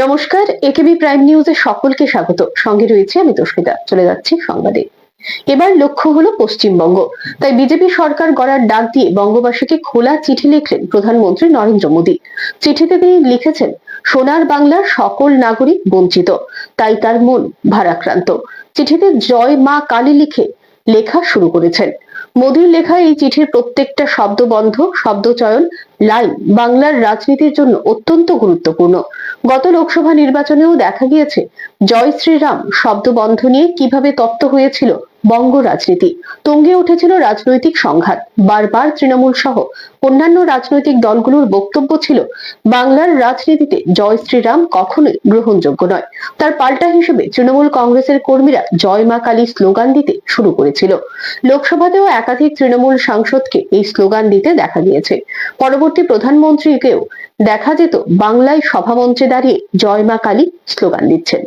নমস্কার, একেবি প্রাইম নিউজে সকলকে স্বাগত। সঙ্গে রয়েছে আমি তস্মিতা। চলে যাচ্ছি সংবাদে। এবার লক্ষ্য হলো পশ্চিমবঙ্গ, তাই বিজেপি সরকার গড়ার ডাক দিয়ে বঙ্গবাসীকে খোলা চিঠি লিখলেন প্রধানমন্ত্রী নরেন্দ্র মোদী। চিঠিতে তিনি লিখেছেন, সোনার বাংলার সকল নাগরিক বঞ্চিত, তাই তার মন ভারাক্রান্ত। চিঠিতে জয় মা কালী লিখে লেখা শুরু করেছেন। মোদীর লেখা এই চিঠির প্রত্যেকটা শব্দবন্ধ, শব্দচয়ন, লাইন বাংলার রাজনীতির জন্য অত্যন্ত গুরুত্বপূর্ণ। গত লোকসভা নির্বাচনেও দেখা গিয়েছে জয় শ্রীরাম শব্দবন্ধ নিয়ে কিভাবে তপ্ত হয়েছিল বঙ্গ রাজনীতি। তুঙ্গে উঠেছিল রাজনৈতিক সংঘাত। বারবার তৃণমূল সহ অন্যান্য রাজনৈতিক দলগুলোর বক্তব্য ছিল, বাংলার রাজনীতিতে জয় শ্রীরাম কখনোই গ্রহণযোগ্য নয়। তার পাল্টা হিসেবে তৃণমূল কংগ্রেসের কর্মীরা জয় মা কালী স্লোগান দিতে শুরু করেছিল। লোকসভাতেও একাধিক তৃণমূল সাংসদকে এই স্লোগান দিতে দেখা গিয়েছে। পরবর্তী প্রধানমন্ত্রীকেও দেখা যেত বাংলায় সভামঞ্চে দাঁড়িয়ে জয় মা কালী স্লোগান দিচ্ছেন।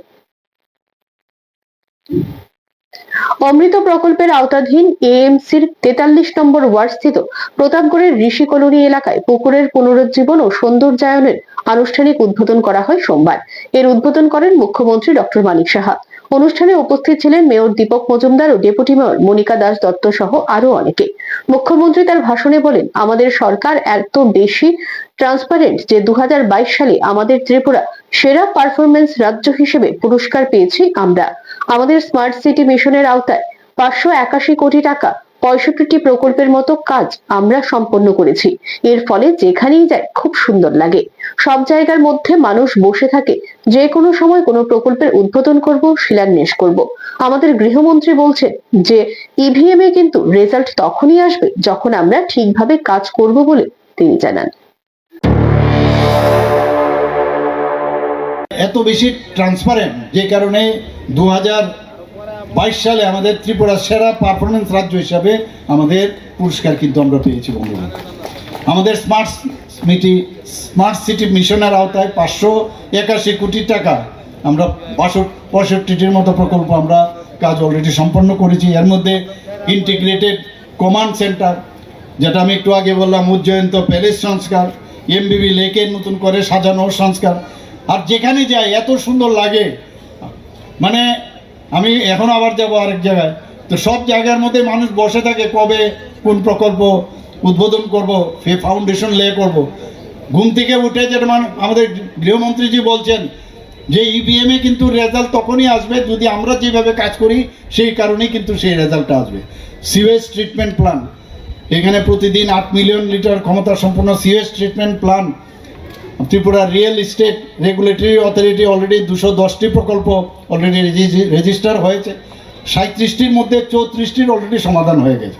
অমৃত প্রকল্পের আওতাধীন এএমসির 43 নম্বর ওয়ার্ড স্থিত প্রতাপগড়ের ঋষি কলোনি এলাকায় পুকুরের পুনরুজ্জীবন ও সৌন্দর্যায়নের আনুষ্ঠানিক উদ্বোধন করা হয় সোমবার। এর উদ্বোধন করেন মুখ্যমন্ত্রী ডক্টর মানিক সাহা। অনুষ্ঠানে উপস্থিত ছিলেন মেয়র দীপক মজুমদার ও ডেপুটি মেয়র মনিকা দাস দত্ত সহ আরো অনেকে। মুখ্যমন্ত্রী তার ভাষণে বলেন, আমাদের সরকার এত বেশি ট্রান্সপারেন্ট যে 2022 সালে আমাদের ত্রিপুরা সেরা পারফরমেন্স রাজ্য হিসেবে পুরস্কার পেয়েছি আমরা। আমাদের স্মার্ট সিটি মিশনের আওতায় 581 কোটি টাকা 65টি প্রকল্পের মতো কাজ আমরা সম্পন্ন করেছি। এর ফলে যেখানেই যায় খুব সুন্দর লাগে। সব জায়গার মধ্যে মানুষ বসে থাকে, যে কোনো সময় কোনো প্রকল্পের উদ্বোধন করব, শিলান্যাস করব। আমাদের গৃহমন্ত্রী বলছেন যে ইভিএম এ কিন্তু রেজাল্ট তখনই আসবে যখন আমরা ঠিকভাবে কাজ করব বলে তিনি জানান। এত বেশি ট্রান্সপারেন্ট যে কারণে 2022 সালে আমাদের ত্রিপুরা সেরা পারফরমেন্স রাজ্য হিসাবে আমাদের পুরস্কার কিন্তু আমরা পেয়েছি বন্ধুরা। আমাদের স্মার্ট সিটি মিশনের আওতায় 581 কোটি টাকা আমরা 65টির মতো প্রকল্প আমরা কাজ অলরেডি সম্পন্ন করেছি। এর মধ্যে ইন্টিগ্রেটেড কমান্ড সেন্টার, যেটা আমি একটু আগে বললাম, উজ্জয়ন্ত প্যালেস সংস্কার, এমবিবি লেকের নতুন করে সাজানো সংস্কার। আর যেখানে যাই এত সুন্দর লাগে, মানে আমি এখন আবার যাব আরেক জায়গায়, তো সব জায়গার মধ্যে মানুষ বসে থাকে কবে কোন প্রকল্প উদ্বোধন করব, ফাউন্ডেশন লে করব। ঘুম থেকে উঠে যেটা আমাদের গৃহমন্ত্রীজি বলছেন যে ইভিএম এ কিন্তু রেজাল্ট তখনই আসবে যদি আমরা যেভাবে কাজ করি, সেই কারণেই কিন্তু সেই রেজাল্টটা আসবে। সিওয়েজ ট্রিটমেন্ট প্ল্যান, এখানে প্রতিদিন 8 মিলিয়ন লিটার ক্ষমতা সম্পন্ন sewage treatment plant. Tripura real estate regulatory authority already 210টি প্রকল্প অলরেডি রেজিস্টার হয়েছে। 37টির মধ্যে 34টির অলরেডি সমাধান হয়ে গেছে।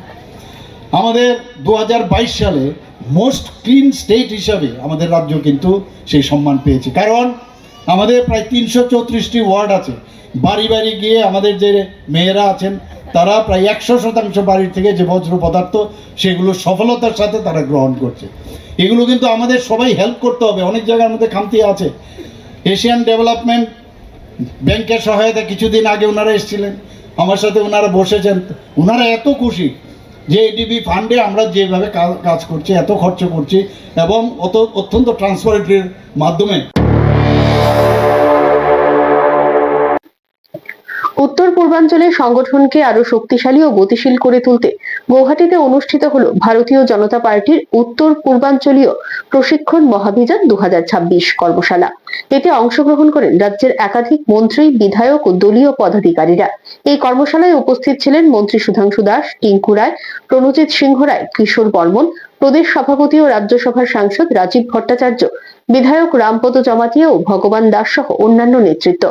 আমাদের 2022 সালে মোস্ট ক্লিন স্টেট হিসাবে আমাদের রাজ্য কিন্তু সেই সম্মান পেয়েছে, কারণ আমাদের প্রায় 334টি ওয়ার্ড আছে। বাড়ি বাড়ি গিয়ে আমাদের যে মেয়েরা আছেন তারা প্রায় 100% বাড়ির থেকে যে বজ্র পদার্থ সেগুলো সফলতার সাথে তারা গ্রহণ করছে। এগুলো কিন্তু আমাদের সবাই হেল্প করতে হবে, অনেক জায়গার মধ্যে খামতি আছে। এশিয়ান ডেভেলপমেন্ট ব্যাংকের সহায়তা কিছুদিন আগে ওনারা এসেছিলেন, আমার সাথে ওনারা বসেছেন। ওনারা এত খুশি যে এডিবি ফান্ডে আমরা যেভাবে কাজ করছি, এত খরচ করছি এবং অত্যন্ত ট্রান্সপারেন্টের মাধ্যমে। উত্তর পূর্বাঞ্চলের সংগঠনকে আরো শক্তিশালী ও গতিশীল করে তুলতে গৌহাটিতে অনুষ্ঠিত হলো ভারতীয় জনতা পার্টির উত্তর পূর্বাঞ্চলীয় প্রশিক্ষণ মহাভিযান 2026 কর্মশালা। এতে অংশগ্রহণ করেন রাজ্যের একাধিক মন্ত্রী, বিধায়ক ও দলীয় পদাধিকারীরা। এই কর্মশালায় উপস্থিত ছিলেন মন্ত্রী সুধাংশু দাস, টিঙ্কু রায়, প্রণজিৎ সিংহ রায়, কিশোর বর্মন, প্রদেশ সভাপতি ও রাজ্যসভার সাংসদ রাজীব ভট্টাচার্য, বিধায়ক রামপদ জমাতিয়া ও ভগবান দাস সহ অন্যান্য নেতৃত্ব।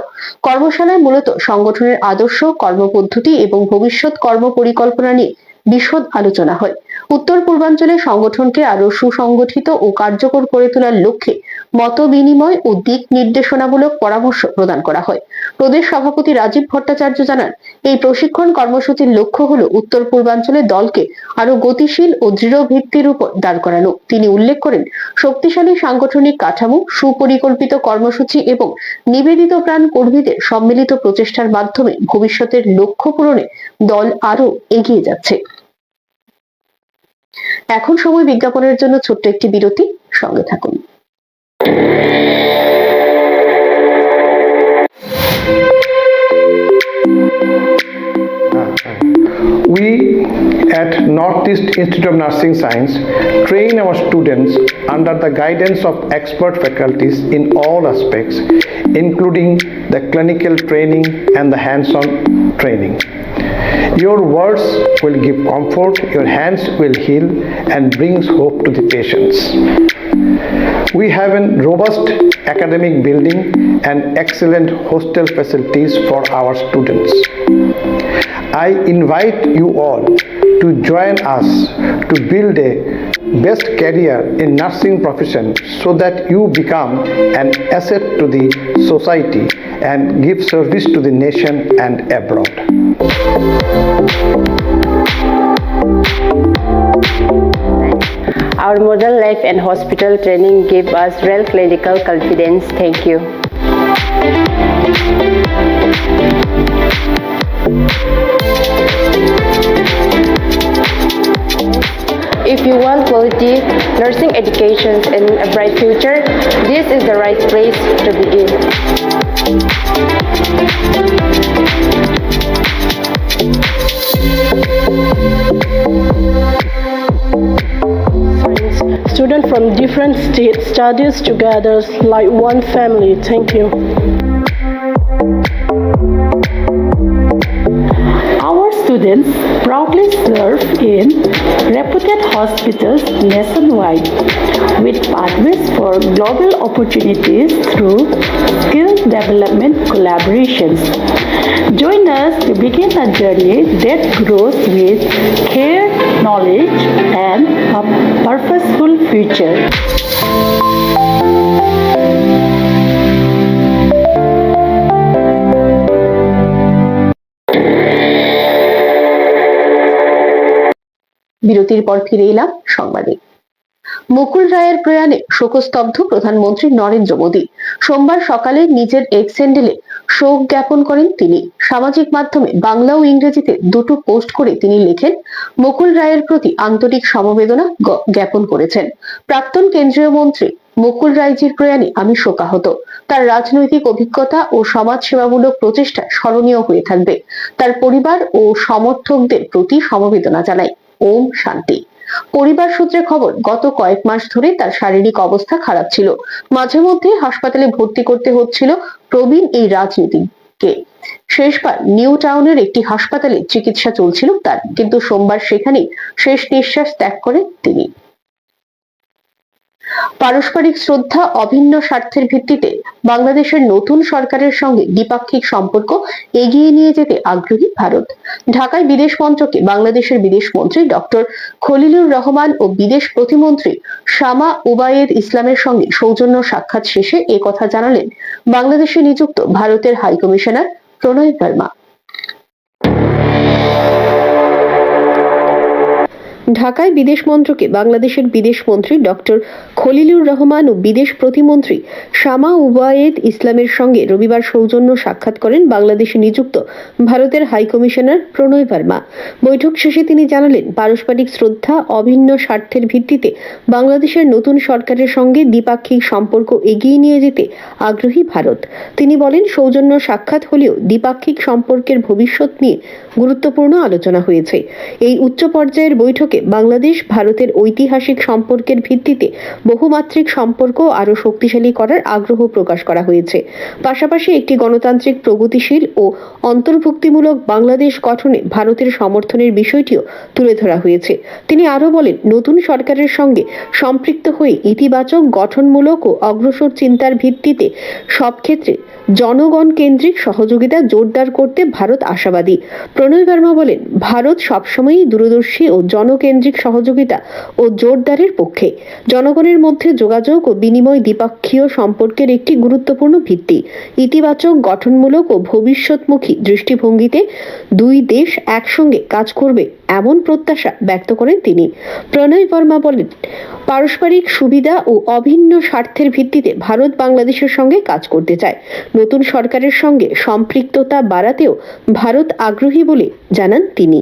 কর্মশালায় মূলত সংগঠনের আদর্শ, কর্মপদ্ধতি এবং ভবিষ্যৎ কর্ম পরিকল্পনা নিয়ে বিশদ আলোচনা হয়। উত্তর পূর্বাঞ্চলে সংগঠনকে আরো সুসংগঠিত ও কার্যকর করে তোলার লক্ষ্যে মত বিনিময় ও দিক নির্দেশনামূলক পরামর্শ প্রদান করা হয়। প্রদেশ সভাপতি রাজীব ভট্টাচার্য জানান, এই প্রশিক্ষণ কর্মসূচির লক্ষ্য হলো উত্তর পূর্বাঞ্চলের দলকে আরো গতিশীল ও দৃঢ় ভিত্তির উপর দাঁড় করানো। তিনি উল্লেখ করেন, শক্তিশালী সাংগঠনিক কাঠামো, সুপরিকল্পিত কর্মসূচি এবং নিবেদিত প্রাণ কর্মীদের সম্মিলিত প্রচেষ্টার মাধ্যমে ভবিষ্যতের লক্ষ্য পূরণে দল আরো এগিয়ে যাচ্ছে। এখন সময় বিজ্ঞাপনের জন্য ছোট্ট একটি বিরতি, সঙ্গে থাকুন। We at Northeast Institute of Nursing Science train our students under the guidance of expert faculties in all aspects, including the clinical training and the hands-on training. Your words will give comfort, your hands will heal and brings hope to the patients. We have a robust academic building and excellent hostel facilities for our students. I invite you all to join us to build a best career in nursing profession so that you become an asset to the society and give service to the nation and abroad. Our model life and hospital training give us real clinical confidence. Thank you. If you want quality nursing education and a bright future, this is the right place to begin. Students from different states studies together like one family. Thank you. Our students proudly serve in reputed hospitals nationwide with pathways for global opportunities through skill development collaborations. Join us to begin a journey that grows with care, knowledge, and a purposeful future. বিরতির পর ফিরে এলাম সংবাদে। মুকুল রায়ের প্রয়াণে শোকস্তব্ধ প্রধানমন্ত্রী নরেন্দ্র মোদী। সোমবার সকালে নিজের এক্স হ্যান্ডেলে শোক জ্ঞাপন করেন তিনি। সামাজিক মাধ্যমে বাংলা ও ইংরেজিতে দুটো পোস্ট করে তিনি লেখেন, মুকুল রায়ের প্রতি আন্তরিক সমবেদনা জ্ঞাপন করেছেন। প্রাক্তন কেন্দ্রীয় মন্ত্রী মুকুল রায়জির প্রয়াণে আমি শোকাহত। তার রাজনৈতিক অভিজ্ঞতা ও সমাজ সেবামূলক প্রচেষ্টা স্মরণীয় হয়ে থাকবে। তার পরিবার ও সমর্থকদের প্রতি সমবেদনা জানাই। ওম শান্তি। পরিবার সূত্রে খবর, গত কয়েক মাস ধরে তার শারীরিক অবস্থা খারাপ ছিল। মাঝে মধ্যে হাসপাতালে ভর্তি করতে হচ্ছিল প্রবীণ এই রাজনীতিককে। শেষবার নিউ টাউনের একটি হাসপাতালে চিকিৎসা চলছিল তার, কিন্তু সোমবার সেখানেই শেষ নিঃশ্বাস ত্যাগ করেন তিনি। পারস্পরিক শ্রদ্ধা, অভিন্ন স্বার্থের ভিত্তিতে বাংলাদেশের নতুন সরকারের সঙ্গে দ্বিপাক্ষিক সম্পর্ক এগিয়ে নিয়ে যেতে আগ্রহী ভারত। ঢাকায় বিদেশ মন্ত্রকে বাংলাদেশের বিদেশ মন্ত্রী ডক্টর খলিলুর রহমান ও বিদেশ প্রতিমন্ত্রী শামা উবায়েদ ইসলামের সঙ্গে সৌজন্য সাক্ষাৎ শেষে একথা জানালেন বাংলাদেশে নিযুক্ত ভারতের হাই কমিশনার প্রণয় বর্মা। ঢাকায় বিদেশ মন্ত্রকে বাংলাদেশের বিদেশ মন্ত্রী ডক্টর খলিলুর রহমান ও বিদেশ প্রতিমন্ত্রী শামা উবায়েদ ইসলামের সঙ্গে রবিবার সৌজন্য সাক্ষাৎ করেন বাংলাদেশে নিযুক্ত ভারতের হাই কমিশনার প্রণয় বর্মা। বৈঠক শেষে তিনি জানালেন, পারস্পরিক শ্রদ্ধা, অভিন্ন স্বার্থের ভিত্তিতে বাংলাদেশের নতুন সরকারের সঙ্গে দ্বিপাক্ষিক সম্পর্ক এগিয়ে নিয়ে যেতে আগ্রহী ভারত। তিনি বলেন, সৌজন্য সাক্ষাৎ হলেও দ্বিপাক্ষিক সম্পর্কের ভবিষ্যৎ নিয়ে গুরুত্বপূর্ণ আলোচনা হয়েছে। এই উচ্চ পর্যায়ের বৈঠকে বাংলাদেশ ভারতের ঐতিহাসিক সম্পর্কের ভিত্তিতে বহুমাত্রিক সম্পর্ক আরো শক্তিশালী করার আগ্রহ প্রকাশ করা হয়েছে। পাশাপাশি একটি গণতান্ত্রিক, প্রগতিশীল ও অন্তর্ভুক্তিমূলক বাংলাদেশ গঠনে ভারতের সমর্থনের বিষয়টিও তুলে ধরা হয়েছে। তিনি আরো বলেন, নতুন সরকারের সঙ্গে সম্পৃক্ত হয়ে ইতিবাচক, গঠনমূলক ও অগ্রসর চিন্তার ভিত্তিতে সব ক্ষেত্রে জনগণ কেন্দ্রিক সহযোগিতা জোরদার করতে ভারত আশাবাদী। প্রণয় বর্মা বলেন, ভারত সবসময়ই দূরদর্শী ও জনকেন্দ্রিক সহযোগিতা ও জোরদারের পক্ষে। জনগণের মধ্যে যোগাযোগ ও বিনিময় দ্বিপক্ষীয় সম্পর্কের একটি গুরুত্বপূর্ণ ভিত্তি। ইতিবাচক, গঠনমূলক ও ভবিষ্যৎমুখী দৃষ্টিভঙ্গিতে দুই দেশ একসঙ্গে কাজ করবে এমন প্রত্যাশা ব্যক্ত করেন তিনি। প্রণয় বর্মা বলেন, পারস্পরিক সুবিধা ও অভিন্ন স্বার্থের ভিত্তিতে ভারত বাংলাদেশের সঙ্গে কাজ করতে চায়। নতুন সরকারের সঙ্গে সম্পৃক্ততা বাড়াতেও ভারত আগ্রহী বলে জানান তিনি।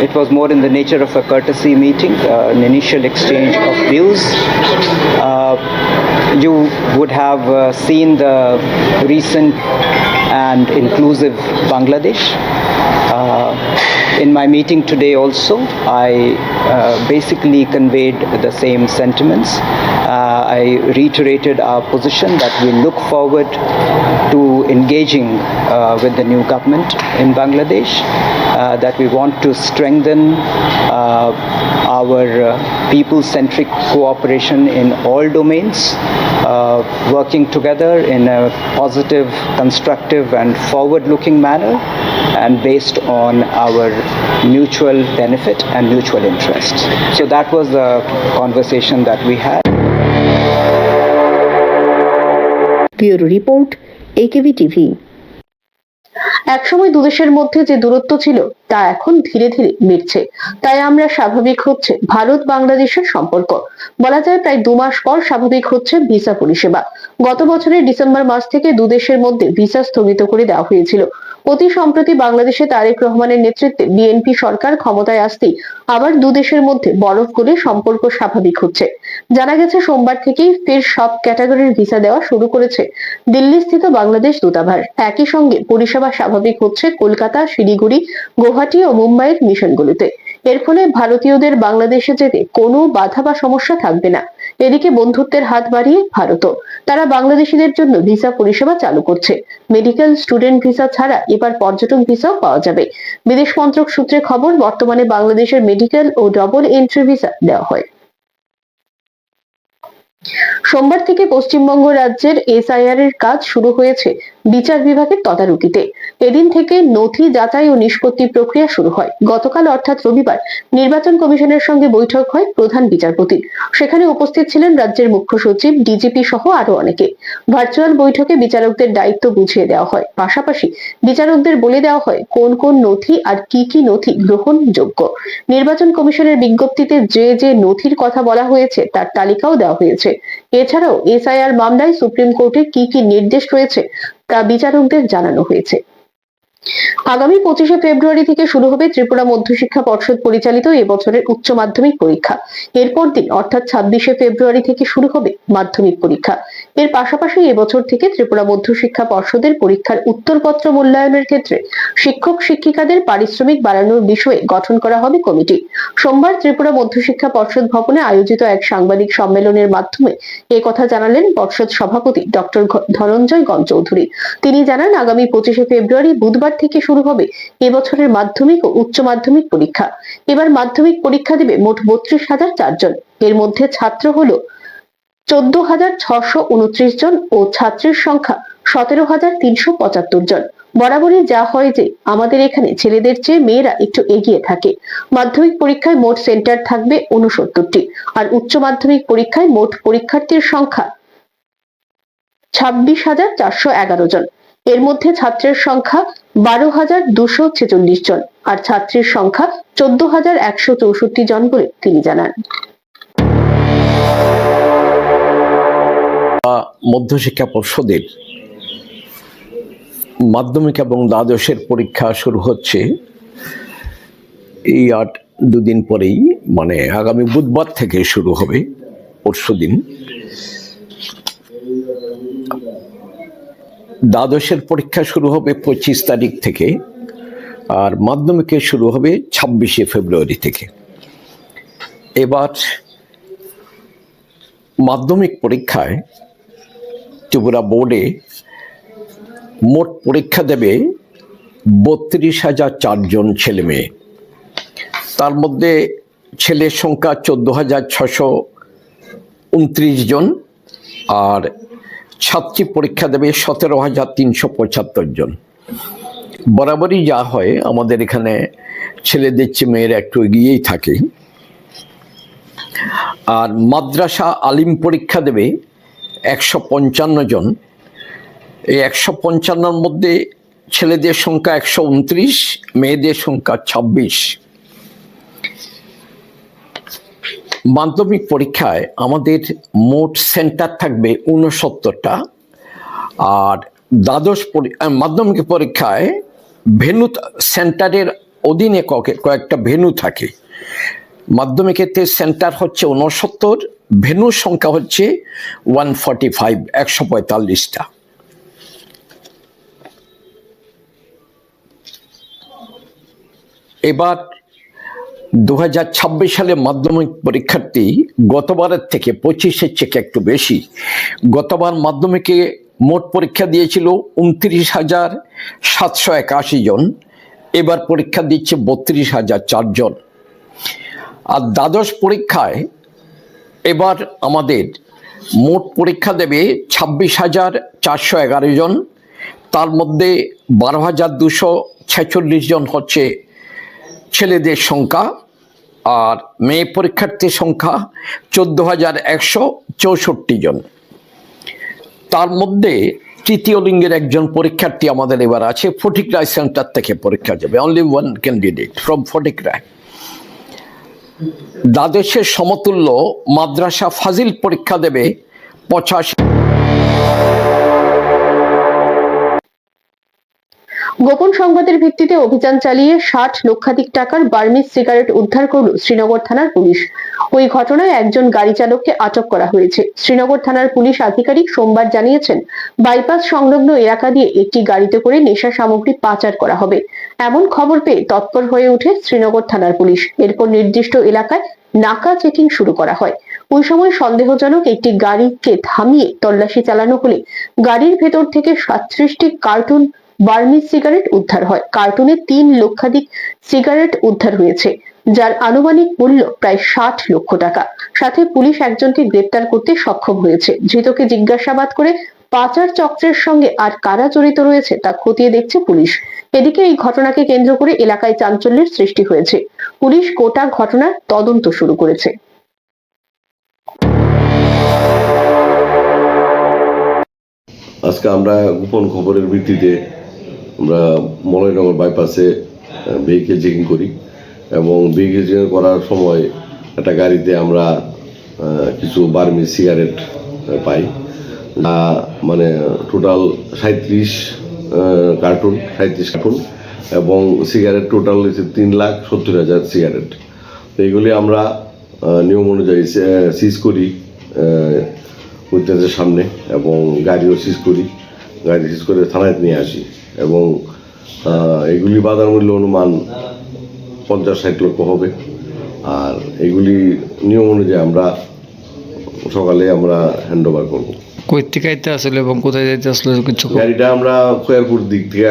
It was more in the nature of a courtesy meeting, an initial exchange of views. You would have seen the recent and inclusive Bangladesh. In my meeting today also, I basically conveyed the same sentiments. I reiterated our position that we look forward to engaging with the new government in Bangladesh, that we want to strengthen our people-centric cooperation in all domains, working together in a positive, constructive and forward-looking manner, and based on our mutual benefit and mutual interest. So that was the conversation that we had. Bureau report, AKB TV. একসময় দুদেশের মধ্যে যে দূরত্ব ছিল তা এখন ধীরে ধীরে মিটছে, তাই আমরা স্বাভাবিক হচ্ছে ভারত বাংলাদেশের সম্পর্ক। বলা যায় প্রায় 2 মাস পর স্বাভাবিক হচ্ছে ভিসা পরিষেবা। গত বছরের ডিসেম্বর মাস থেকে দুদেশের মধ্যে ভিসা স্থগিত করে দেওয়া হয়েছিল। অতি সম্প্রতি বাংলাদেশে তারেক রহমানের নেতৃত্বে বিএনপি সরকার ক্ষমতায় আসতেই আবার দুদেশের মধ্যে বরফ গলে সম্পর্ক স্বাভাবিক হচ্ছে। জানা গেছে সোমবার থেকেই ফের সব ক্যাটাগরির ভিসা দেওয়া শুরু করেছে দিল্লিস্থিত বাংলাদেশ দূতাবাস। একই সঙ্গে পরিষেবা স্বাভাবিক হচ্ছে কলকাতা, শিলিগুড়ি, গুয়াহাটি ও মুম্বাইয়ের মিশনগুলোতে। এর ফলে ভারতীয়দের বাংলাদেশে যেতে কোনো বাধা বা সমস্যা থাকবে না। এদিকে বন্ধুত্বের হাত বাড়িয়ে ভারতও তারা বাংলাদেশিদের জন্য ভিসা পরিষেবা চালু করছে। মেডিকেল, স্টুডেন্ট ভিসা ছাড়া এবার পর্যটন ভিসাও পাওয়া যাবে। বিদেশ মন্ত্রক সূত্রে খবর, বর্তমানে বাংলাদেশের মেডিকেল ও ডবল এন্ট্রি ভিসা দেওয়া হয়। সোমবার থেকে পশ্চিমবঙ্গ রাজ্যের SIR এর কাজ শুরু হয়েছে বিচার বিভাগের তদারকিতে। এদিন থেকে নথি যাচাই ও নিষ্পত্তি প্রক্রিয়া শুরু হয়। গতকাল অর্থাৎ রবিবার নির্বাচন কমিশনের সঙ্গে বৈঠক হয় প্রধান বিচারপতির। সেখানে উপস্থিত ছিলেন রাজ্যের মুখ্য সচিব, DGP সহ আরো অনেকে। ভার্চুয়াল বৈঠকে বিচারকদের দায়িত্ব বুঝিয়ে দেওয়া হয়। পাশাপাশি বিচারকদের বলে দেওয়া হয় কোন কোন নথি আর কি কি নথি গ্রহণযোগ্য। নির্বাচন কমিশনের বিজ্ঞপ্তিতে যে যে নথির কথা বলা হয়েছে তার তালিকাও দেওয়া হয়েছে। এছাড়াও SIR মামলায় সুপ্রিম কোর্টের কি কি নির্দেশ রয়েছে তা বিচারকদের জানানো হয়েছে। আগামী 25শে ফেব্রুয়ারি থেকে শুরু হবে ত্রিপুরা মধ্যশিক্ষা পর্ষদ পরিচালিত এবছরের উচ্চ মাধ্যমিক পরীক্ষা। এরপর দিন অর্থাৎ 26শে ফেব্রুয়ারি থেকে শুরু হবে মাধ্যমিক পরীক্ষা। এর পাশাপাশি এবছর থেকে ত্রিপুরা মধ্যশিক্ষা পর্ষদের পরীক্ষার উত্তরপত্র মূল্যায়নের ক্ষেত্রে শিক্ষক শিক্ষিকাদের পারিশ্রমিক বাড়ানোর বিষয়ে গঠন করা হবে কমিটি। সোমবার ত্রিপুরা মধ্যশিক্ষা পর্ষদ ভবনে আয়োজিত এক সাংবাদিক সম্মেলনের মাধ্যমে এ কথা জানালেন পর্ষদ সভাপতি ডক্টর ধনঞ্জয় গণচৌধুরী। তিনি জানান, আগামী 25শে ফেব্রুয়ারি বুধবার থেকে শুরু হবে এবছরের মাধ্যমিক ও উচ্চ মাধ্যমিক পরীক্ষা। এবার মাধ্যমিক পরীক্ষা দেবে মোট 32,004 জন। এর মধ্যে ছাত্র হলো 14,629 জন ও ছাত্রীর সংখ্যা 17,375 জন। বরাবরই যা হয় যে আমাদের এখানে ছেলেদের চেয়ে মেয়েরা একটু এগিয়ে থাকে। মাধ্যমিক পরীক্ষায় মোট সেন্টার থাকবে 69টি, আর উচ্চ মাধ্যমিক পরীক্ষায় মোট পরীক্ষার্থীর সংখ্যা 26,411 জন। এর মধ্যে ছাত্রের সংখ্যা 12,246 জন আর ছাত্রীর সংখ্যা 14,164 জন বলে তিনি জানান। মধ্যশিক্ষা পর্ষদের মাধ্যমিক এবং দ্বাদশের পরীক্ষা শুরু হচ্ছে এই 2 দিন পরেই, মানে আগামী বুধবার থেকে শুরু হবে, পরশুদিন। দ্বাদশের পরীক্ষা শুরু হবে 25 তারিখ থেকে, আর মাধ্যমিকের শুরু হবে 26শে ফেব্রুয়ারি থেকে। এবার মাধ্যমিক পরীক্ষায় ত্রিপুরা বোর্ডে মোট পরীক্ষা দেবে 32,004 জন ছেলে মেয়ে। তার মধ্যে ছেলের সংখ্যা 14,629 জন আর ছাত্রী পরীক্ষা দেবে 17,375 জন। বরাবরই যা হয় আমাদের এখানে ছেলেদের চেয়ে মেয়েরা একটু এগিয়েই থাকে। আর মাদ্রাসা আলিম পরীক্ষা দেবে 155 জন। এই 155-র মধ্যে ছেলেদের সংখ্যা 129, মেয়েদের সংখ্যা 26। মাধ্যমিক পরীক্ষায় আমাদের মোট সেন্টার থাকবে 69টা, আর মাধ্যমিক পরীক্ষায় ভেন্যু সেন্টারের অধীনে কয়েকটা ভেন্যু থাকে। মাধ্যমিকের সেন্টার হচ্ছে 69, ভেন্যুর সংখ্যা হচ্ছে 145, 145টা। এবার 2026 সালে মাধ্যমিক পরীক্ষার্থী গতবারের থেকে 25-এর চেয়ে একটু বেশি। গতবার মাধ্যমিকে মোট পরীক্ষা দিয়েছিল 29,781 জন, এবার পরীক্ষা দিচ্ছে 32,004 জন। আর দ্বাদশ পরীক্ষায় এবার আমাদের মোট পরীক্ষা দেবে 26,411 জন, তার মধ্যে 12,246 জন হচ্ছে ছেলেদের সংখ্যা, আর মেয়ে পরীক্ষার্থীর সংখ্যা 14,164 জন। তার মধ্যে তৃতীয় লিঙ্গের একজন পরীক্ষার্থী আমাদের এবার আছে, ফটিকরায় সেন্টার থেকে পরীক্ষা দেবে, only one candidate from Fatikroy. দ্বাদশের সমতুল্য মাদ্রাসা ফাজিল পরীক্ষা দেবে 85। গোপন সংবাদের ভিত্তিতে অভিযান চালিয়ে 60 লক্ষাধিক টাকার বার্মিজ সিগারেট উদ্ধার করল শ্রীনগর থানার পুলিশ। ওই ঘটনায় একজন গাড়ি চালককে আটক করা হয়েছে। শ্রীনগর থানার পুলিশ আধিকারিক সোমবার জানিয়েছেন, বাইপাস সংলগ্ন এলাকা দিয়ে একটি গাড়িতে করে নেশা সামগ্রী পাচার করা হবে। এমন খবর পেয়ে তৎপর হয়ে ওঠে শ্রীনগর থানার পুলিশ। এরপর নির্দিষ্ট এলাকায় নাকা চেকিং শুরু করা হয়। ওই সময় সন্দেহজনক একটি গাড়িকে থামিয়ে তল্লাশি চালানো হলে গাড়ির ভেতর থেকে 37টি কার্টুন বার্মিজ সিগারেট উদ্ধার হয়। কার্টুনে 3 লক্ষাধিক সিগারেট উদ্ধার হয়েছে, যার আনুমানিক মূল্য প্রায় 60 লক্ষ টাকা। সাথে পুলিশ একজনকে গ্রেপ্তার করতে সক্ষম হয়েছে। ধৃতকে জিজ্ঞাসাবাদ করে পাচার চক্রের সঙ্গে আর কারা জড়িত রয়েছে তা খতিয়ে দেখছে পুলিশ। এদিকে এই ঘটনাকে কেন্দ্র করে এলাকায় চাঞ্চল্যের সৃষ্টি হয়েছে। পুলিশ গোটা ঘটনার তদন্ত শুরু করেছে। আজকে আমরা গোপন খবরের ভিত্তিতে আমরা মলয়নগর বাইপাসে ভেহিকেল চেকিং করি এবং ভেহিকেল চেকিং করার সময় একটা গাড়িতে আমরা কিছু বার্মিজ সিগারেট পাই, মানে টোটাল 37 কার্টুন এবং সিগারেট টোটাল হচ্ছে 3,70,000 সিগারেট। এইগুলি আমরা নিয়ম অনুযায়ী সিজ করি উইটনেসের সামনে এবং গাড়িও সিজ করি, গাড়ি সিজ করে থানায় নিয়ে আসি এবং এগুলি বাজার মূল্য অনুমান 50-60 লক্ষ হবে। আর এগুলি নিয়ম অনুযায়ী আমরা সকালে আমরা হ্যান্ড ওভার করবো। কই থেকে আইতে আসলে এবং কোথায় যাইতে আসলে কিছু? গাড়িটা আমরা খয়ারপুর দিক থেকে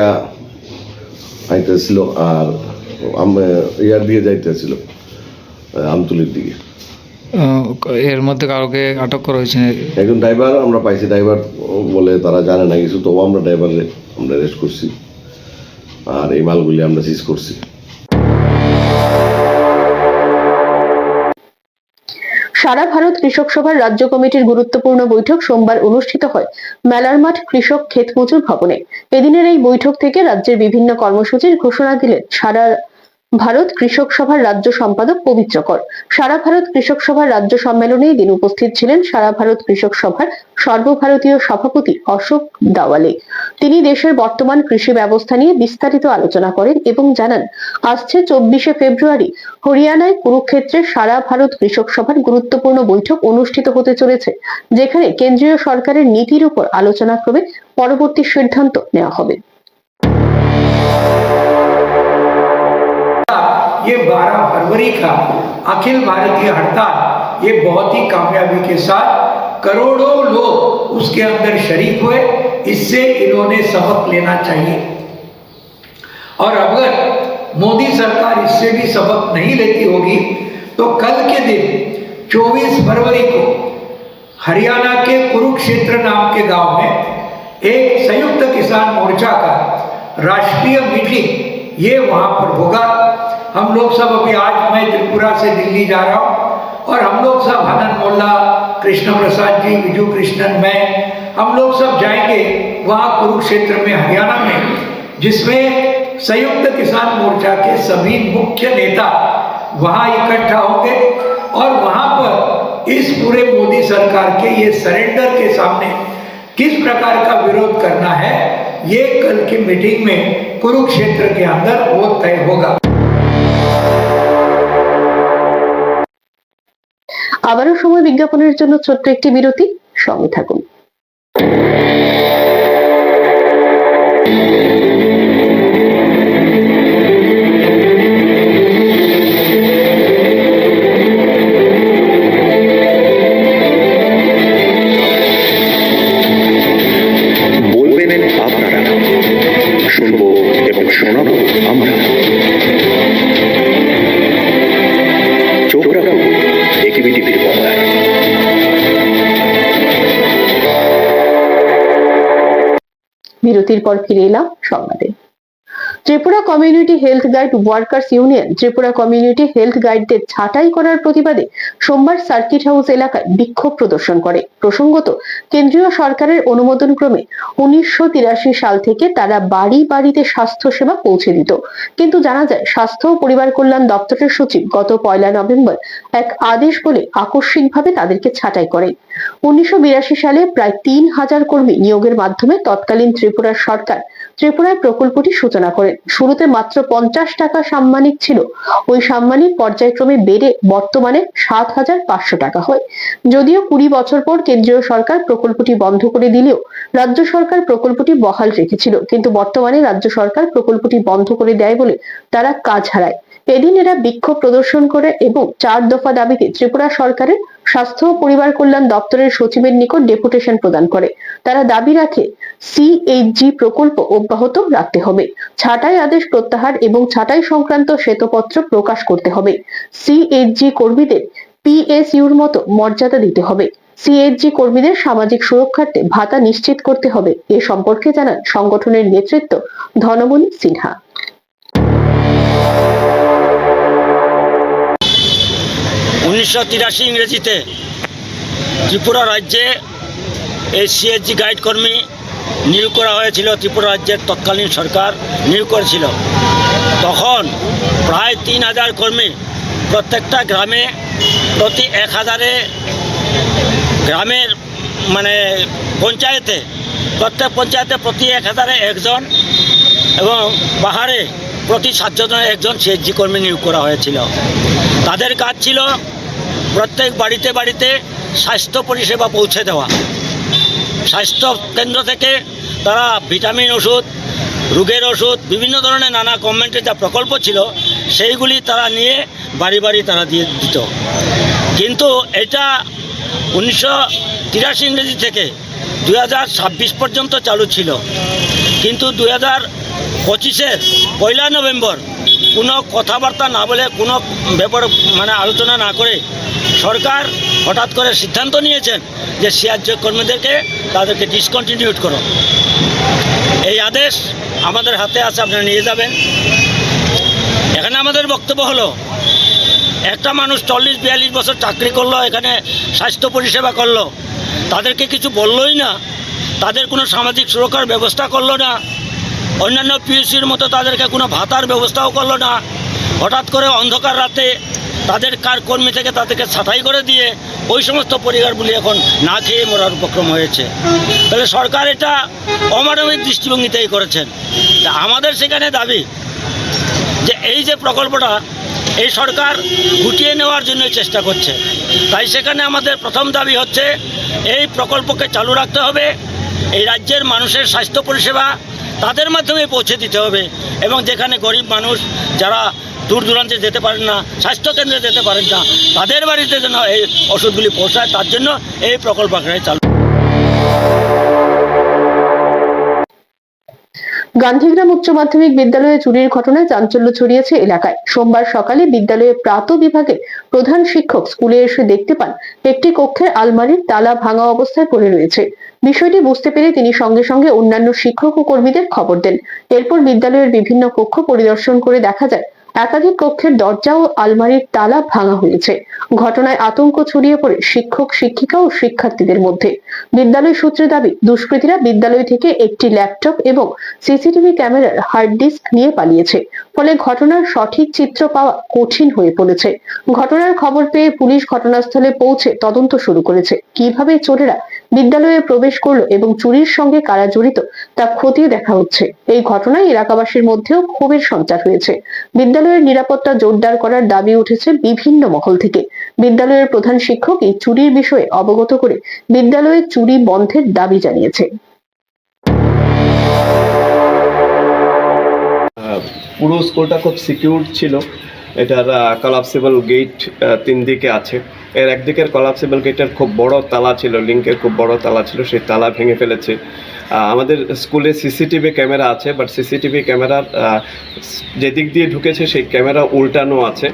আইতেছিল আর ইয়ার দিকে যাইতেছিল আমতুলির দিকে। এর মধ্যে কাউকে আটক করা হয়েছে? একজন ড্রাইভার আমরা পাইছি, ড্রাইভার বলে তারা জানে না কিছু, তবু আমরা ড্রাইভারে আমরা অ্যারেস্ট করছি আর এই মালগুলি আমরা সিজ করছি। সারা ভারত কৃষক সভার রাজ্য কমিটির গুরুত্বপূর্ণ বৈঠক সোমবার অনুষ্ঠিত হয় মেলার মাঠ কৃষক ক্ষেত মজুর ভবনে। এদিনের এই বৈঠক থেকে রাজ্যের বিভিন্ন কর্মসূচির ঘোষণা দিলেন সারা ভারত কৃষক সভার রাজ্য সম্পাদক পবিত্র কর। সারা ভারত কৃষক সভার রাজ্য সম্মেলনে এদিন উপস্থিত ছিলেন সারা ভারত কৃষক সভার সর্বভারতীয় সভাপতি অশোক দাওয়ালে। তিনি দেশের বর্তমান কৃষি ব্যবস্থা নিয়ে বিস্তারিত আলোচনা করেন এবং জানান, আসছে 24শে ফেব্রুয়ারি হরিয়ানায় কুরুক্ষেত্রে সারা ভারত কৃষক সভার গুরুত্বপূর্ণ বৈঠক অনুষ্ঠিত হতে চলেছে, যেখানে কেন্দ্রীয় সরকারের নীতির উপর আলোচনা ক্রমে পরবর্তী সিদ্ধান্ত নেওয়া হবে। ये 12 फरवरी का अखिल भारतीय हड़ताल ये बहुत ही कामयाबी के साथ करोड़ों लोग उसके अंदर शरीक हुए। इससे इन्होंने सबक लेना चाहिए और अगर मोदी सरकार इससे भी सबक नहीं लेती होगी तो कल के दिन 24 फरवरी को हरियाणा के कुरुक्षेत्र नाम के गांव में एक संयुक्त किसान मोर्चा का राष्ट्रीय मीटिंग ये वहां पर होगा। हम लोग सब अभी आज मैं त्रिपुरा से दिल्ली जा रहा हूँ और हम लोग सब आनंद मोल्ला, कृष्ण प्रसाद जी, विजू कृष्णन, मैं, हम लोग सब जाएंगे वहाँ कुरुक्षेत्र में हरियाणा में, जिसमें संयुक्त किसान मोर्चा के सभी मुख्य नेता वहाँ इकट्ठा होंगे और वहाँ पर इस पूरे मोदी सरकार के ये सरेंडर के सामने किस प्रकार का विरोध करना है ये कल की मीटिंग में कुरुक्षेत्र के अंदर वो तय होगा। আবারও সময় বিজ্ঞাপনের জন্য ছোট্ট একটি বিরতি, সঙ্গে থাকুন। আপনারা, শুনবো এবং শোনাবো আমরা। চোখ রাখুন একিবি টিভির পর্দায়। বিরতির পর ফিরে এলাম সংবাদে। Tripura community health guide workers union Tripura community health গাইডদের ছাঁটাই করার প্রতিবাদে সোমবার সার্কিট হাউস এলাকায় বিক্ষোভ প্রদর্শন করে। প্রসঙ্গত, কেন্দ্রীয় সরকারের অনুমোদন ক্রমে 1983 সাল থেকে তারা বাড়ি বাড়িতে স্বাস্থ্য সেবা পৌঁছে দিত, কিন্তু জানা যায় স্বাস্থ্য ও পরিবার কল্যাণ দপ্তরের সচিব গত 1 নভেম্বর এক আদেশ বলে আকস্মিকভাবে তাদেরকে ছাঁটাই করে। 1982 সালে প্রায় 3000 কর্মী নিয়োগের মাধ্যমে তৎকালীন ত্রিপুরার সরকার ত্রিপুরায় প্রকল্পটি সূচনা করেন। শুরুতে মাত্র 50 টাকা সাম্মানিক ছিল, ওই সাম্মানিক পর্যায়ক্রমে বেড়ে বর্তমানে 7500 টাকা হয়। যদিও 20 বছর পর কেন্দ্রীয় সরকার প্রকল্পটি বন্ধ করে দিলেও রাজ্য সরকার প্রকল্পটি বহাল রেখেছিল, কিন্তু বর্তমানে রাজ্য সরকার প্রকল্পটি বন্ধ করে দেয় বলে তারা কাজ হারায়। এদিন এরা বিক্ষোভ প্রদর্শন করে এবং 4 দফা দাবিতে ত্রিপুরা সরকারের স্বাস্থ্য ও পরিবার কল্যাণ দপ্তরের সচিবের নিকট ডেপুটেশন প্রদান করে। তারা দাবি রাখে সিএইচজি প্রকল্প অব্যাহত রাখতে হবে, ছাঁটাই আদেশ প্রত্যাহার এবং ছাঁটাই সংক্রান্ত শ্বেতপত্র প্রকাশ করতে হবে, সিএইচজি কর্মীদের পিএসইউর মতো মর্যাদা দিতে হবে, সিএইচজি কর্মীদের সামাজিক সুরক্ষার্থে ভাতা নিশ্চিত করতে হবে। এ সম্পর্কে জানান সংগঠনের নেতৃত্ব ধনমণি সিনহা। 1983 ইংরেজিতে ত্রিপুরা রাজ্যে এই সিএইচজি গাইড কর্মী নিয়োগ করা হয়েছিল। ত্রিপুরা রাজ্যের তৎকালীন সরকার নিয়োগ করেছিল। তখন প্রায় 3000 কর্মী, প্রত্যেকটা গ্রামে প্রতি 1000 গ্রামের পঞ্চায়েতে, প্রত্যেক পঞ্চায়েতে প্রতি 1000 একজন এবং পাহাড়ে প্রতি 7 জনের একজন সিএইচজি কর্মী নিয়োগ করা হয়েছিল। তাদের কাজ ছিল প্রত্যেক বাড়িতে বাড়িতে স্বাস্থ্য পরিষেবা পৌঁছে দেওয়া। স্বাস্থ্য কেন্দ্র থেকে তারা ভিটামিন ওষুধ, রোগের ওষুধ, বিভিন্ন ধরনের নানা গভর্নমেন্টের যা প্রকল্প ছিল সেইগুলি তারা নিয়ে বাড়ি বাড়ি তারা দিয়ে দিত। কিন্তু এটা 1983 ইংরেজি থেকে 2026 পর্যন্ত চালু ছিল। কিন্তু 2025-এর 1 নভেম্বর কোনো কথাবার্তা না বলে, কোনো ব্যাপার আলোচনা না করে সরকার হঠাৎ করে সিদ্ধান্ত নিয়েছেন যে সিএইচজি কর্মীদেরকে তাদেরকে ডিসকন্টিনিউড করো। এই আদেশ আমাদের হাতে আছে, আপনারা নিয়ে যাবেন। এখানে আমাদের বক্তব্য হলো, একটা মানুষ 40-42 বছর চাকরি করলো, এখানে স্বাস্থ্য পরিষেবা করলো, তাদেরকে কিছু বললোই না, তাদের কোনো সামাজিক সুরক্ষার ব্যবস্থা করলো না, অন্যান্য পিএসসির মতো তাদেরকে কোনো ভাতার ব্যবস্থাও করলো না। হঠাৎ করে অন্ধকার রাতে তাদের কর্মী থেকে তাদেরকে ছাঁটাই করে দিয়ে ওই সমস্ত পরিবারগুলি এখন না খেয়ে মরার উপক্রম হয়েছে। তাহলে সরকার এটা অমানবিক দৃষ্টিভঙ্গিতেই করেছেন। আমাদের সেখানে দাবি যে এই যে প্রকল্পটা এই সরকার গুটিয়ে নেওয়ার জন্য চেষ্টা করছে, তাই সেখানে আমাদের প্রথম দাবি হচ্ছে এই প্রকল্পকে চালু রাখতে হবে। এই রাজ্যের মানুষের স্বাস্থ্য পরিষেবা তাদের মাধ্যমে পৌঁছে দিতে হবে এবং যেখানে গরিব মানুষ যারা দূর দূরান্তে যেতে পারেন না, স্বাস্থ্যকেন্দ্রে যেতে পারেন না, তাদের বাড়িতে যেন এই ওষুধগুলি পৌঁছায়, তার জন্য এই প্রকল্পকে চালু। গান্ধীগ্রাম উচ্চ মাধ্যমিক বিদ্যালয়ে চুরির ঘটনায় চাঞ্চল্য ছড়িয়েছে এলাকায়। সোমবার সকালে বিদ্যালয়ের প্রাত বিভাগের প্রধান শিক্ষক স্কুলে এসে দেখতে পান একটি কক্ষের আলমারির তালা ভাঙা অবস্থায় পড়ে রয়েছে। বিষয়টি বুঝতে পেরে তিনি সঙ্গে সঙ্গে অন্যান্য শিক্ষক ও কর্মীদের খবর দেন। এরপর বিদ্যালয়ের বিভিন্ন কক্ষ পরিদর্শন করে দেখা যায় একাধিক কক্ষের দরজা ও আলমারির তালা ভাঙা হয়েছে। ঘটনায় আতঙ্ক ছড়িয়ে পড়ে শিক্ষক, শিক্ষিকা ও শিক্ষার্থীদের মধ্যে। বিদ্যালয় সূত্রে দাবি, দুষ্কৃতীরা বিদ্যালয় থেকে একটি ল্যাপটপ এবং সিসিটিভি ক্যামেরার হার্ড ডিস্ক নিয়ে পালিয়েছে। ফলে ঘটনার সঠিক চিত্র পাওয়া কঠিন হয়ে পড়েছে। ঘটনার খবর পেয়ে পুলিশ ঘটনাস্থলে পৌঁছে তদন্ত শুরু করেছে। কিভাবে চোরেরা বিদ্যালয়ে প্রবেশ করলো এবং চুরির সঙ্গে কারা জড়িত তা খতিয়ে দেখা হচ্ছে। এই ঘটনায় এলাকাবাসীর মধ্যেও ক্ষোভের সঞ্চার হয়েছে। বিদ্যালয়ের নিরাপত্তা জোরদার করার দাবি উঠেছে বিভিন্ন মহল থেকে। বিদ্যালয়ের প্রধান শিক্ষক এই চুরির বিষয়ে অবগত করে বিদ্যালয়ে চুরি বন্ধের দাবি জানিয়েছে। পুরো স্কুলটা খুব সিকিউর ছিল, এটার কলাপসিবল গেট 3 দিকে আছে। এর একদিকের কলাপসিবল গেটের খুব বড় তালা ছিল, লিঙ্কের খুব বড় তালা ছিল, সেই তালা ভেঙে ফেলেছে। আমাদের স্কুলে সিসিটিভি ক্যামেরা আছে, বাট সিসিটিভি ক্যামেরার যেদিক দিয়ে ঢুকেছে সেই ক্যামেরা উল্টানো আছে,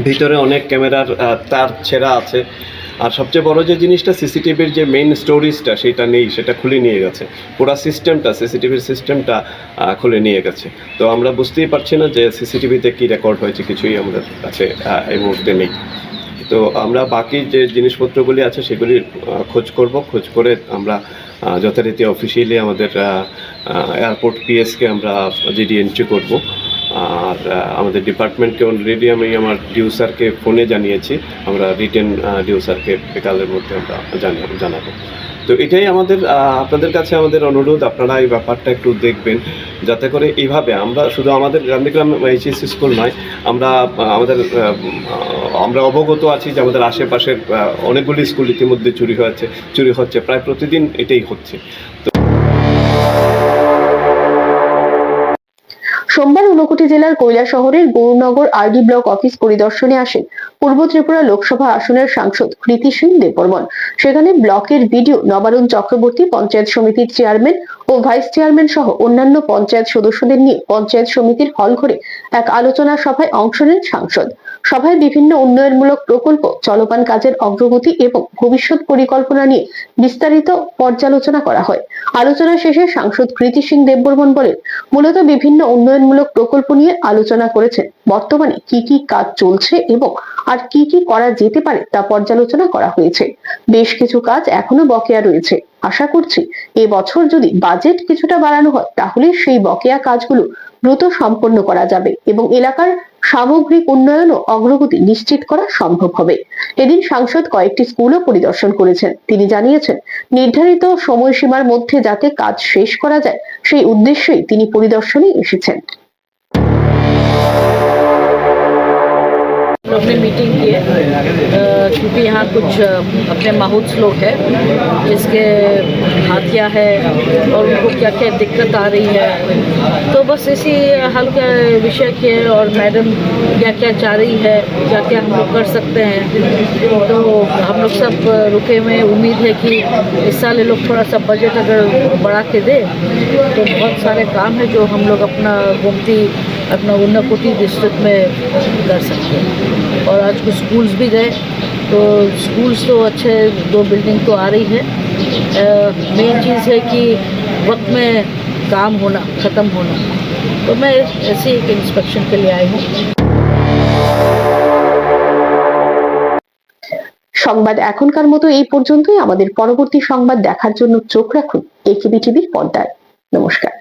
ভিতরে অনেক ক্যামেরার তার ছেঁড়া আছে। আর সবচেয়ে বড় যে জিনিসটা, সিসিটিভির যে মেইন স্টোরেজটা সেটা নেই, সেটা খুলে নিয়ে গেছে। পুরো সিস্টেমটা, সিসিটিভির সিস্টেমটা খুলে নিয়ে গেছে। তো আমরা বুঝতেই পারছি না যে সিসিটিভিতে কী রেকর্ড হয়েছে, কিছুই আমাদের কাছে এই মুহূর্তে নেই। তো আমরা বাকি যে জিনিসপত্রগুলি আছে সেগুলি খোঁজ করব, খোঁজ করে আমরা যথারীতি অফিসিয়ালি আমাদের এয়ারপোর্ট পিএসকে আমরা জিডি এন্ট্রি করব। আর আমাদের ডিপার্টমেন্টকে অলরেডি আমি আমার ডিউ স্যারকে ফোনে জানিয়েছি, আমরা রিটেন ডিউ স্যারকে বিকালের মধ্যে আমরা জানাবো। তো এটাই আমাদের আপনাদের কাছে আমাদের অনুরোধ, আপনারা এই ব্যাপারটা একটু দেখবেন, যাতে করে এইভাবে আমরা শুধু আমাদের গ্রাম এইচএসসি স্কুল নয়, আমরা অবগত আছি যে আমাদের আশেপাশের অনেকগুলি স্কুল ইতিমধ্যে চুরি হচ্ছে, প্রায় প্রতিদিন এটাই হচ্ছে। সোমবার ঊনকোটি জেলার কৈলাসহরের গৌরনগর আরডি ব্লক অফিস পরিদর্শনে আসেন পূর্ব ত্রিপুরা লোকসভা আসনের সাংসদ কৃতি সিং দেববর্মন। সেখানে ব্লকের বিডিও নবারুণ চক্রবর্তী, পঞ্চায়েত সমিতির চেয়ারম্যান ও ভাইস চেয়ারম্যান সহ অন্যান্য পঞ্চায়েত সদস্যদের নিয়ে পঞ্চায়েত সমিতির হল ঘরে এক আলোচনা সভায় অংশ নেন সাংসদ। সভায় বিভিন্ন উন্নয়নমূলক প্রকল্প, চলমান কাজের অগ্রগতি এবং ভবিষ্যৎ পরিকল্পনা নিয়ে বিস্তারিত পর্যালোচনা করা হয়। আলোচনা শেষে সাংসদ কৃতি সিং দেববর্মন বলেন, মূলত বিভিন্ন উন্নয়নমূলক প্রকল্প নিয়ে আলোচনা করেছেন। বর্তমানে কি কি কাজ চলছে এবং আর কি কি করা যেতে পারে তা পর্যালোচনা করা হয়েছে। বেশ কিছু কাজ এখনো বকেয়া রয়েছে। আশা করছি এবছর যদি বাজেট কিছুটা বাড়ানো হয় তাহলে সেই বকেয়া কাজগুলো দ্রুত সম্পন্ন করা যাবে এবং এলাকার সামগ্রিক উন্নয়ন ও অগ্রগতি নিশ্চিত করা সম্ভব হবে। এদিন সাংসদ কয়েকটি স্কুলও পরিদর্শন করেছেন। তিনি জানিয়েছেন, নির্ধারিত সময়সীমার মধ্যে যাতে কাজ শেষ করা যায় সেই উদ্দেশ্যেই তিনি পরিদর্শনে এসেছেন। अपने मीटिंग की है क्योंकि यहाँ कुछ अपने माहौल लोग हैं जिसके हाथिया है और उनको क्या क्या दिक्कत आ रही है, तो बस इसी हल का विषय किए और मैडम क्या क्या चाह रही है, क्या क्या हम लोग कर सकते हैं। तो हम लोग सब रुके हुए, उम्मीद है कि इस साल ये लोग थोड़ा सा बजट अगर बढ़ा के दे तो बहुत सारे काम है जो हम लोग अपना गोमती अपना ऊनाकोटी डिस्ट्रिक्ट में कर सकते हैं। और आज कुछ स्कूल्स भी गए, तो स्कूल्स तो अच्छे 2 बिल्डिंग तो आ रही है। मेन चीज़ है कि वक्त में काम होना, ख़त्म होना। तो मैं ऐसे एक इंस्पेक्शन के लिए आई हूँ। সংবাদ এখনকার মতো এই পর্যন্তই। আমাদের পরবর্তী সংবাদ দেখার জন্য চোখ রাখুন একেবি টিভির পর্দায়। নমস্কার।